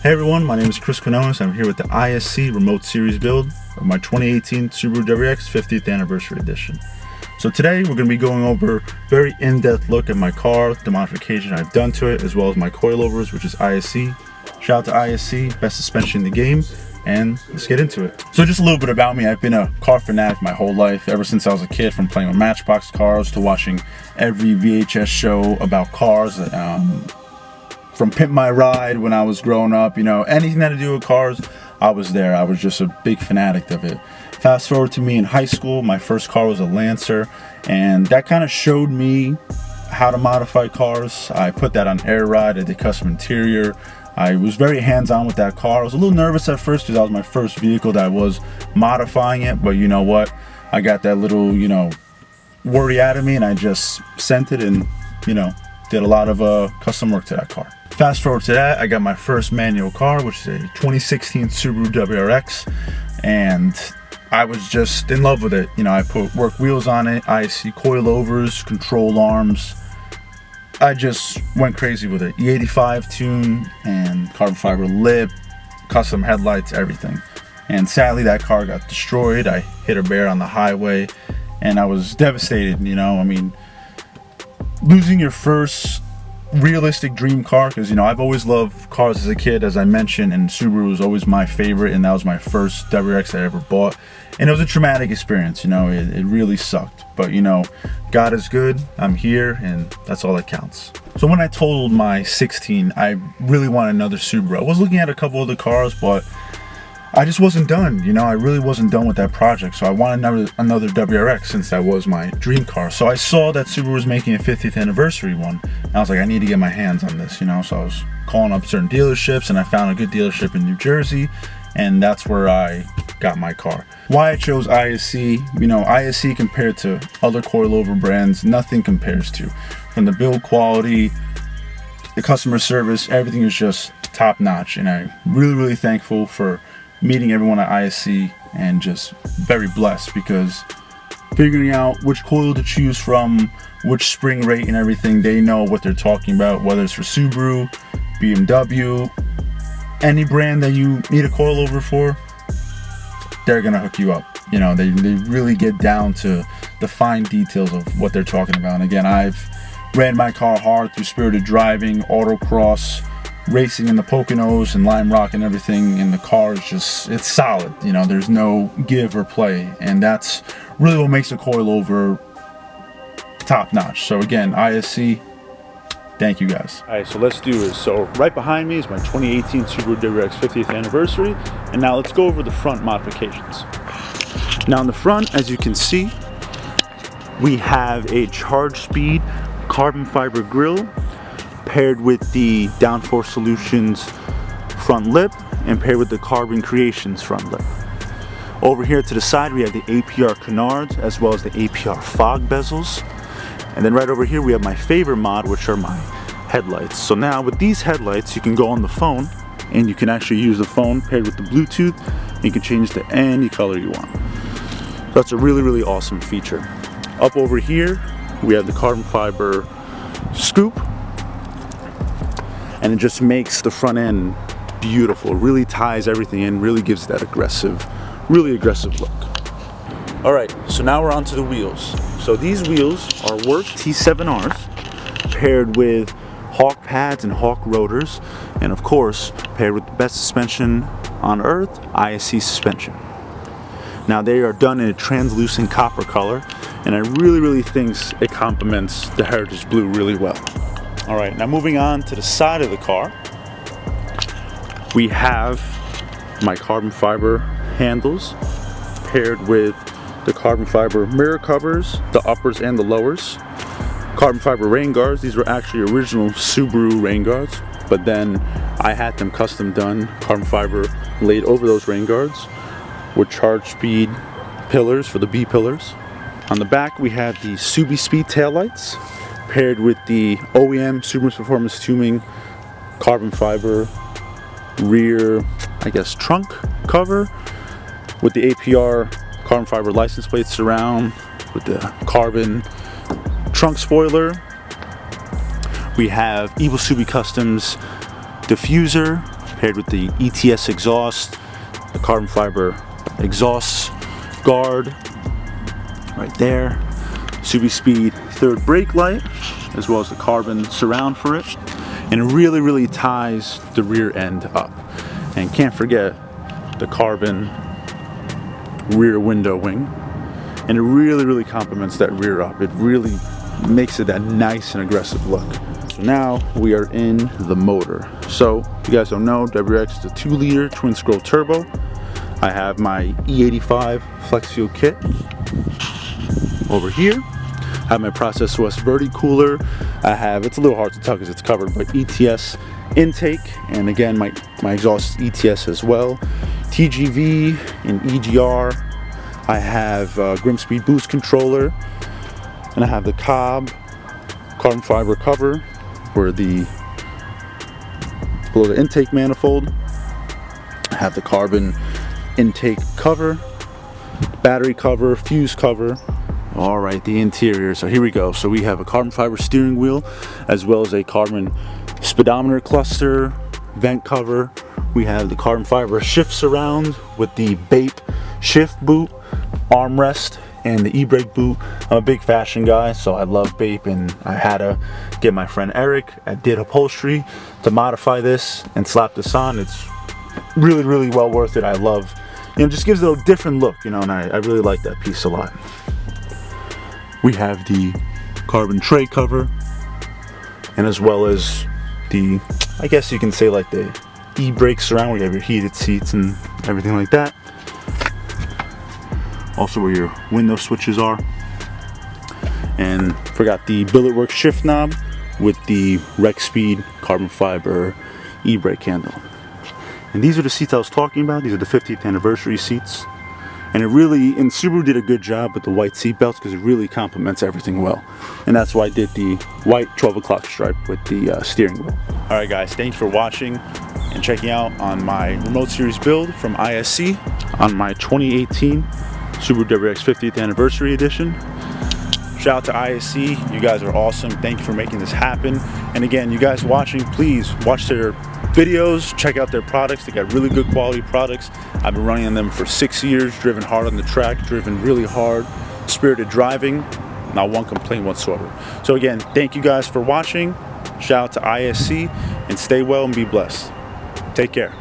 Hey everyone, my name is Chris Quinones. I'm here with the ISC Remote Series build of my 2018 Subaru WRX 50th Anniversary Edition. So today we're going to be going over a very in-depth look at my car, the modification I've done to it, as well as my coilovers, which is ISC. Shout out to ISC, best suspension in the game, and let's get into it. So just a little bit about me. I've been a car fanatic my whole life, ever since I was a kid, from playing with Matchbox cars to watching every VHS show about cars. From Pimp My Ride when I was growing up, anything that had to do with cars, I was there. I was just a big fanatic of it. Fast forward to me in high school, my first car was a Lancer, and that kind of showed me how to modify cars. I put that on air ride, I did custom interior. I was very hands-on with that car. I was a little nervous at first because that was my first vehicle that I was modifying it, but you know what? I got that little, worry out of me, and I just sent it and, did a lot of custom work to that car. Fast forward to that, I got my first manual car, which is a 2016 Subaru WRX, and I was just in love with it. I put work wheels on it, ISC coilovers, control arms. I just went crazy with it. E85 tune and carbon fiber lip, custom headlights, everything. And sadly, that car got destroyed. I hit a bear on the highway, and I was devastated. Losing your first realistic dream car, because I've always loved cars as a kid, as I mentioned, and Subaru was always my favorite, and that was my first WRX I ever bought, and it was a traumatic experience. It really sucked, but God is good. I'm here, and that's all that counts. So when I totaled my 16, I really wanted another Subaru. I was looking at a couple other cars, but I just wasn't done. I really wasn't done with that project, so I wanted another WRX since that was my dream car. So I saw that Subaru was making a 50th anniversary one, and I was like, I need to get my hands on this, So I was calling up certain dealerships, and I found a good dealership in New Jersey, and that's where I got my car. Why I chose ISC, ISC compared to other coilover brands, nothing compares to. From the build quality, the customer service, everything is just top notch, and I'm really thankful for meeting everyone at ISC, and just very blessed, because figuring out which coil to choose from, which spring rate and everything, they know what they're talking about, whether it's for Subaru, BMW, any brand that you need a coilover for, they're gonna hook you up. They really get down to the fine details of what they're talking about. And again, I've ran my car hard through spirited driving, autocross, racing in the Poconos and Lime Rock and everything, and the car is just, it's solid. There's no give or play, and that's really what makes a coilover top notch. So again, ISC, thank you guys. All right, so let's do this. So right behind me is my 2018 Subaru WRX 50th anniversary, and now let's go over the front modifications. Now in the front, as you can see, we have a charge speed carbon fiber grille paired with the Downforce Solutions front lip and paired with the Carbon Creations front lip. Over here to the side we have the APR canards as well as the APR fog bezels. And then right over here we have my favorite mod, which are my headlights. So now with these headlights you can go on the phone and you can actually use the phone paired with the Bluetooth, and you can change to any color you want. So that's a really awesome feature. Up over here we have the carbon fiber scoop, and it just makes the front end beautiful, really ties everything in, really gives that really aggressive look. All right, so now we're on to the wheels. So these wheels are Work T7Rs paired with Hawk pads and Hawk rotors, and of course paired with the best suspension on earth, ISC suspension. Now they are done in a translucent copper color, and I really think it complements the Heritage Blue really well. All right, now moving on to the side of the car, we have my carbon fiber handles paired with the carbon fiber mirror covers, the uppers and the lowers. Carbon fiber rain guards, these were actually original Subaru rain guards, but then I had them custom done, carbon fiber laid over those rain guards with charge speed pillars for the B pillars. On the back we have the Subi Speed taillights paired with the OEM Subaru Performance Tuning carbon fiber rear, trunk cover with the APR carbon fiber license plate surround with the carbon trunk spoiler. We have Evil Subi Customs diffuser paired with the ETS exhaust, the carbon fiber exhaust guard right there, Subi Speed third brake light, as well as the carbon surround for it, and it really ties the rear end up. And can't forget the carbon rear window wing, and it really complements that rear up. It really makes it that nice and aggressive look. So now we are in the motor. So if you guys don't know, WRX is a 2-liter twin scroll turbo. I have my E85 flex fuel kit over here. I have my Process OS Verde cooler. I have, it's a little hard to tell because it's covered, but ETS intake, and again my exhaust is ETS as well. TGV and EGR. I have Grimspeed boost controller, and I have the Cobb carbon fiber cover for below the intake manifold. I have the carbon intake cover, battery cover, fuse cover. All right, the interior. So here we go. So we have a carbon fiber steering wheel, as well as a carbon speedometer cluster, vent cover. We have the carbon fiber shift surround with the BAPE shift boot, armrest, and the e-brake boot. I'm a big fashion guy, so I love BAPE, and I had to get my friend Eric at Did Upholstery to modify this and slap this on. It's really well worth it. I love, just gives it a different look, and I really like that piece a lot. We have the carbon tray cover, and as well as the, I guess you can say, like the e-brake surround, where you have your heated seats and everything like that. Also where your window switches are. And forgot the billetwork shift knob with the WRX Speed carbon fiber e-brake handle. And these are the seats I was talking about. These are the 50th anniversary seats. And and Subaru did a good job with the white seat belts because it really complements everything well. And that's why I did the white 12 o'clock stripe with the steering wheel. All right guys, thanks for watching and checking out on my remote series build from ISC on my 2018 Subaru WRX 50th anniversary edition. Shout out to ISC, you guys are awesome. Thank you for making this happen. And again, you guys watching, please watch their videos, check out their products. They got really good quality products. I've been running on them for 6 years, driven hard on the track, driven really hard, spirited driving, not one complaint whatsoever. So again, thank you guys for watching. Shout out to ISC, and stay well and be blessed. Take care.